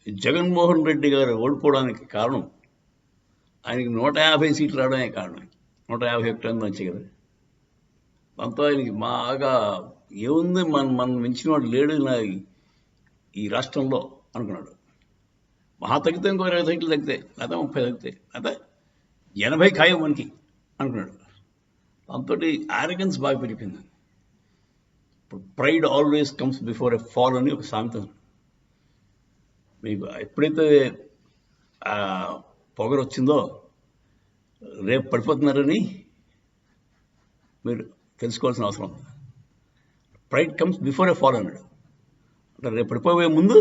జగన్మోహన్ రెడ్డి గారు ఓడిపోవడానికి కారణం ఆయనకి 150 సీట్లు రావడమే కారణం. 151 వచ్చాయి కదా. దాంతో ఆయనకి బాగా ఏముంది, మన మించిన వాడు లేడు ఈ రాష్ట్రంలో అనుకున్నాడు. మహా తగ్గితే ఇంకో 20 సీట్లు తగ్గితే, లేదా 30 తగ్గితే, లేదా 80 ఖాయం మనకి అనుకున్నాడు. దాంతో ఆరగెన్స్ బాగా పెరిగిపోయింది. ఇప్పుడు pride always comes before a fall అని ఒక సామెత ఉంది. మీకు ఎప్పుడైతే పొగరు వచ్చిందో రేపు పడిపోతున్నారని మీరు తెలుసుకోవాల్సిన అవసరం ఉంది. Pride comes before a fall అన్నాడు. అంటే రేపు పడిపోయే ముందు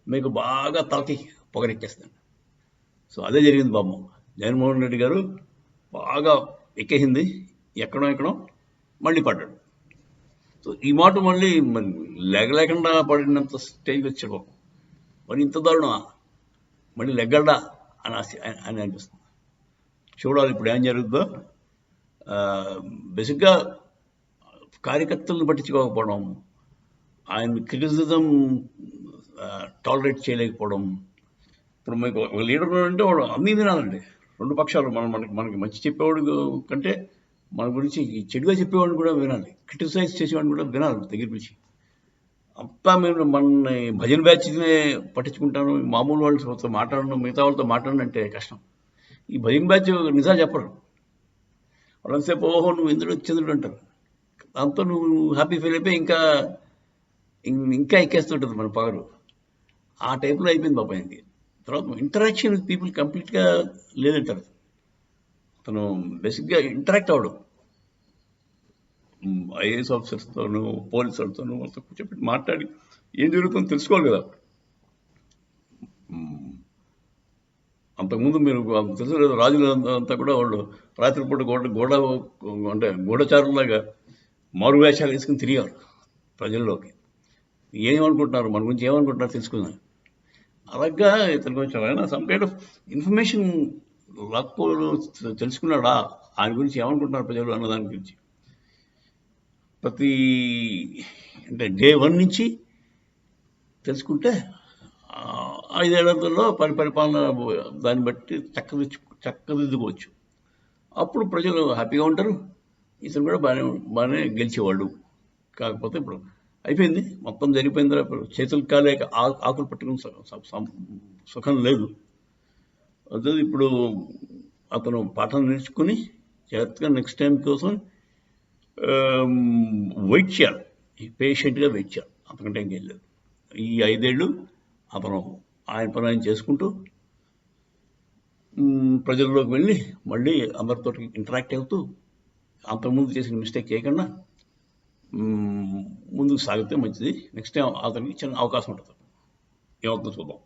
మీకు బాగా తలకి పొగరెక్కేస్తాడు. సో అదే జరిగింది బాబు. జగన్మోహన్ రెడ్డి గారు బాగా ఎక్కేసింది, ఎక్కడో మళ్ళీ పడ్డాడు. సో ఈ మాట మళ్ళీ లేకుండా పడినంత స్టేజ్కి వచ్చాడు బాబు. మరి ఇంత దారుణమా, మళ్ళీ లెగ్గడా అని అనిపిస్తుంది. చూడాలి ఇప్పుడు ఏం జరుగుతుందో. బేసిక్గా కార్యకర్తలను పట్టించుకోకపోవడం, ఆయన క్రిటిసిజం టాలరేట్ చేయలేకపోవడం. ఇప్పుడు మీకు ఒక లీడర్ అంటే వాడు అన్నీ వినాలండి. రెండు పక్షాలు మనకి మంచి చెప్పేవాడు కంటే మన గురించి చెడుగా చెప్పేవాడిని కూడా వినాలి, క్రిటిసైజ్ చేసేవాడిని కూడా వినాలి దగ్గర పిలిచి. అంతా మేము మన భజన బ్యాచ్నే పట్టించుకుంటాను, మామూలు వాళ్ళతో మాట్లాడను, మిగతా వాళ్ళతో మాట్లాడనంటే కష్టం. ఈ భజన బ్యాచ్ నిజాలు చెప్పరు. వాళ్ళంతసేపు ఓహో నువ్వు ఇంద్రుడు చంద్రుడు అంటారు. దాంతో నువ్వు హ్యాపీ ఫీల్ అయిపోయి ఇంకా ఎక్కేస్తుంటుంది మన పవరు. ఆ టైప్లో అయిపోయింది బాబా ఆయనకి. తర్వాత ఇంటరాక్షన్ విత్ పీపుల్ కంప్లీట్గా లేదంటారు. అతను బేసిక్గా ఇంటరాక్ట్ అవ్వడం, ఐఏఎస్ ఆఫీసర్స్తోనూ పోలీసు వాళ్ళతోనూ వాళ్ళతో కూర్చోబెట్టి మాట్లాడి ఏం జరుగుతుందో తెలుసుకోవాలి కదా. అంతకుముందు మీరు తెలుసు కదా, రాజులు అంతా కూడా వాళ్ళు రాత్రిపూట అంటే గూఢచారులాగా మారు వేషాలు వేసుకుని తిరిగారు ప్రజల్లోకి. ఏమనుకుంటున్నారు, మన గురించి ఏమనుకుంటున్నారు తెలుసుకున్నారు. అలాగా ఇతను కొంచెం సమ్ కైండ్ ఆఫ్ ఇన్ఫర్మేషన్ లాక్కోలు తెలుసుకున్నాడా ఆయన గురించి ఏమనుకుంటున్నారు ప్రజలు అన్న దాని గురించి. అంటే డే 1 నుంచి తెలుసుకుంటే 5 ఏళ్లలో పరిపాలన దాన్ని బట్టి చక్కదిద్దుకోవచ్చు. అప్పుడు ప్రజలు హ్యాపీగా ఉంటారు, ఇతను కూడా బాగానే గెలిచేవాళ్ళు. కాకపోతే ఇప్పుడు అయిపోయింది, మొత్తం జరిగిపోయింది. చేతులు కాలేక ఆకులు పట్టుకుని సుఖం లేదు. అదే ఇప్పుడు అతను పాఠం నేర్చుకుని జాగ్రత్తగా నెక్స్ట్ టైం కోసం వెయిట్ చేయాలి, పేషెంట్గా వెయిట్ చేయాలి, అంతకంటే ఇంకేం లేదు. ఈ 5 ఏళ్ళు అతను ఆయన పని ఆయన చేసుకుంటూ ప్రజల్లోకి వెళ్ళి మళ్ళీ అందరితో ఇంటరాక్ట్ అవుతూ అంతకుముందు చేసిన మిస్టేక్ చేయకుండా ముందుకు సాగితే మంచిది. నెక్స్ట్ టైం అతనికి చిన్న అవకాశం ఉంటుంది. ఏమవుతుందో చూద్దాం.